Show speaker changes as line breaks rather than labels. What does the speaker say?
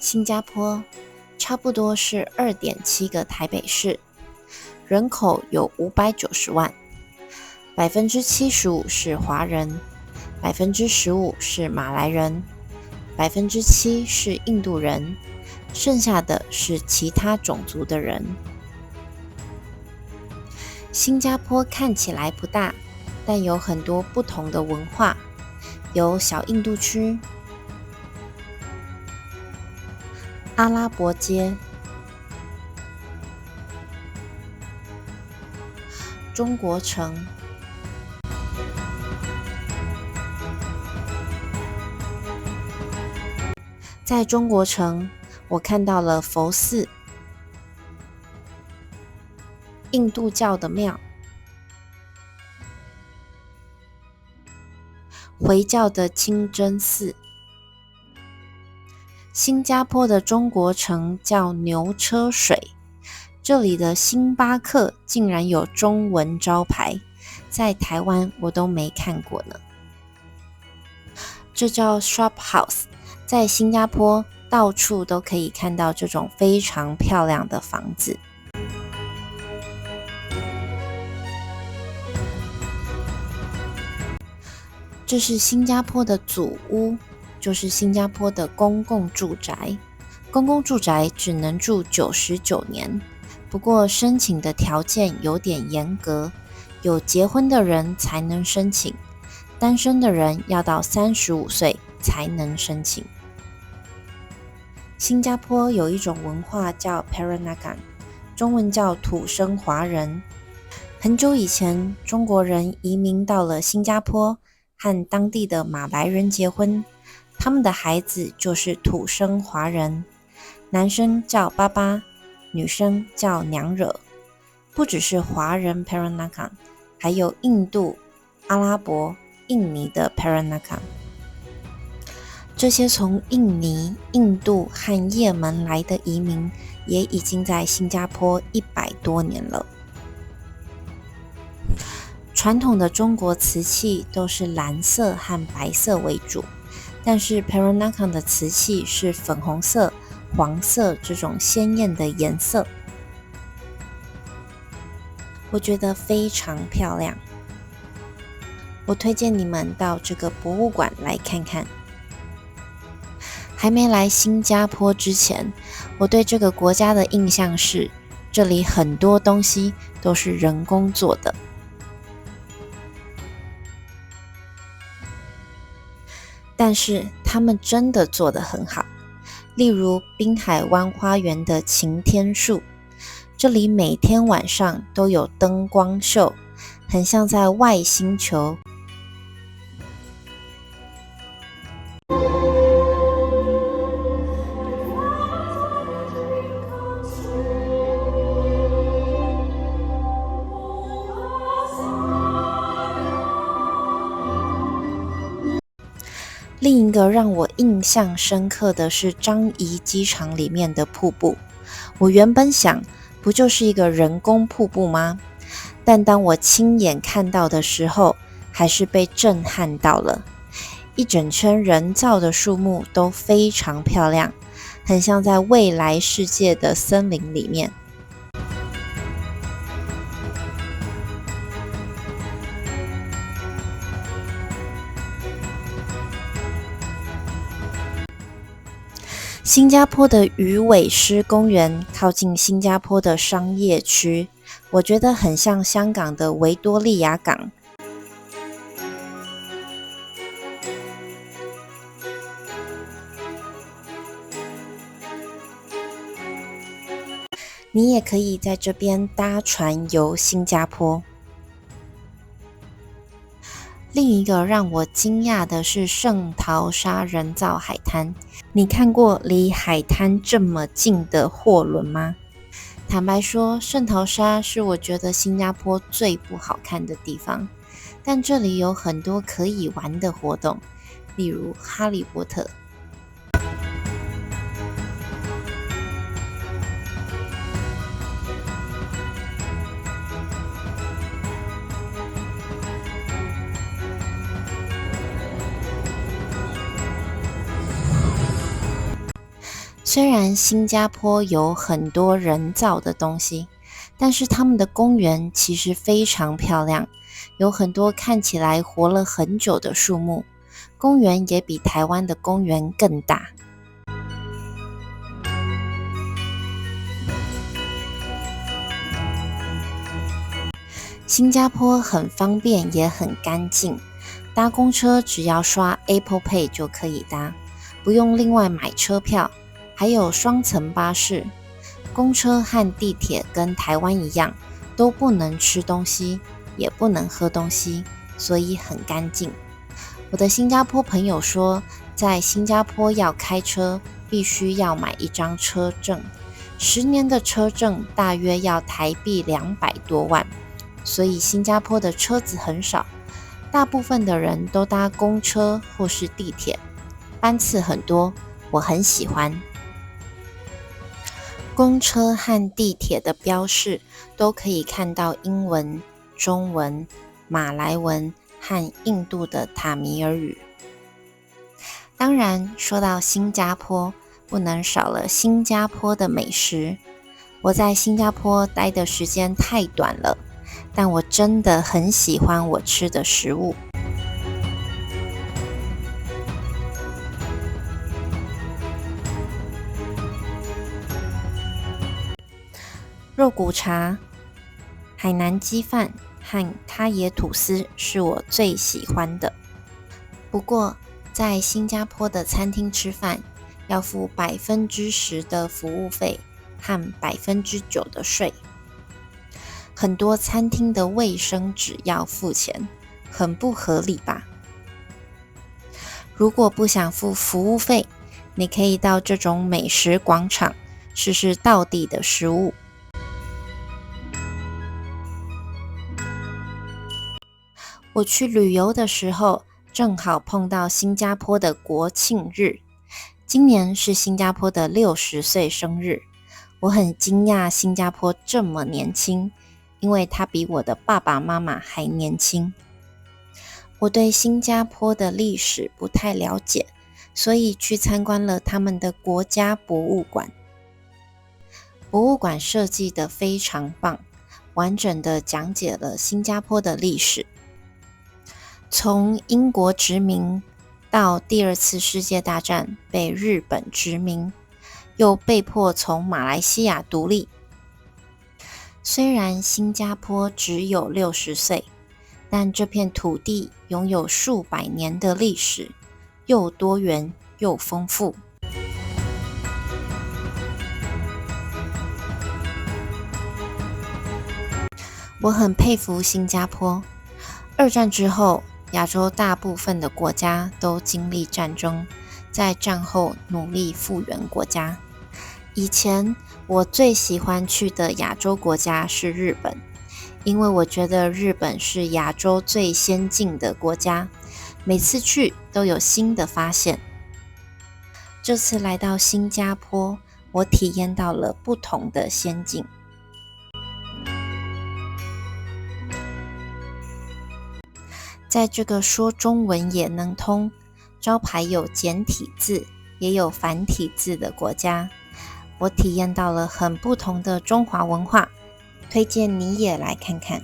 新加坡差不多是 2.7 个台北市，人口有590万，75%是华人，15%是马来人，7% 是印度人，剩下的是其他种族的人。新加坡看起来不大，但有很多不同的文化，有小印度区、阿拉伯街、中国城，在中国城，我看到了佛寺、印度教的庙、回教的清真寺。新加坡的中国城叫牛车水，这里的星巴克竟然有中文招牌，在台湾我都没看过呢。这叫 Shop House， 在新加坡到处都可以看到这种非常漂亮的房子。这是新加坡的祖屋，就是新加坡的公共住宅。公共住宅只能住99年，不过申请的条件有点严格，有结婚的人才能申请，单身的人要到35岁才能申请。新加坡有一种文化叫 Peranakan， 中文叫土生华人。很久以前，中国人移民到了新加坡，和当地的马来人结婚，他们的孩子就是土生华人，男生叫爸爸，女生叫娘惹。不只是华人 Peranakan， 还有印度、阿拉伯、印尼的 Peranakan。 这些从印尼、印度和也门来的移民也已经在新加坡100多年了。传统的中国瓷器都是蓝色和白色为主，但是 Peranakan 的瓷器是粉红色、黄色这种鲜艳的颜色，我觉得非常漂亮。我推荐你们到这个博物馆来看看。还没来新加坡之前，我对这个国家的印象是，这里很多东西都是人工做的。但是他们真的做得很好，例如滨海湾花园的擎天树，这里每天晚上都有灯光秀，很像在外星球。另一个让我印象深刻的是樟宜机场里面的瀑布。我原本想，不就是一个人工瀑布吗？但当我亲眼看到的时候，还是被震撼到了。一整圈人造的树木都非常漂亮，很像在未来世界的森林里面。新加坡的鱼尾狮公园靠近新加坡的商业区，我觉得很像香港的维多利亚港。你也可以在这边搭船游新加坡。另一个让我惊讶的是圣淘沙人造海滩。你看过离海滩这么近的货轮吗？坦白说，圣淘沙是我觉得新加坡最不好看的地方，但这里有很多可以玩的活动，例如哈利波特。虽然新加坡有很多人造的东西，但是他们的公园其实非常漂亮，有很多看起来活了很久的树木，公园也比台湾的公园更大。新加坡很方便也很干净，搭公车只要刷 Apple Pay 就可以搭，不用另外买车票，还有双层巴士。公车和地铁跟台湾一样，都不能吃东西，也不能喝东西，所以很干净。我的新加坡朋友说，在新加坡要开车，必须要买一张车证，10年的车证大约要台币200多万，所以新加坡的车子很少，大部分的人都搭公车或是地铁，班次很多，我很喜欢。公车和地铁的标示都可以看到英文、中文、马来文和印度的塔米尔语。当然，说到新加坡，不能少了新加坡的美食。我在新加坡待的时间太短了，但我真的很喜欢我吃的食物。肉骨茶、海南鸡饭和咖椰吐司是我最喜欢的。不过，在新加坡的餐厅吃饭，要付10%的服务费和9%的税。很多餐厅的卫生纸要付钱，很不合理吧？如果不想付服务费，你可以到这种美食广场试试道地的食物。我去旅游的时候，正好碰到新加坡的国庆日，今年是新加坡的60岁生日。我很惊讶新加坡这么年轻，因为他比我的爸爸妈妈还年轻。我对新加坡的历史不太了解，所以去参观了他们的国家博物馆。博物馆设计得非常棒，完整地讲解了新加坡的历史。从英国殖民到第2次世界大战被日本殖民，又被迫从马来西亚独立。虽然新加坡只有60岁，但这片土地拥有数百年的历史，又多元又丰富。我很佩服新加坡。2战之后，亚洲大部分的国家都经历战争，在战后努力复原国家。以前我最喜欢去的亚洲国家是日本，因为我觉得日本是亚洲最先进的国家，每次去都有新的发现。这次来到新加坡，我体验到了不同的先进。在这个说中文也能通，招牌有简体字也有繁体字的国家，我体验到了很不同的中华文化，推荐你也来看看。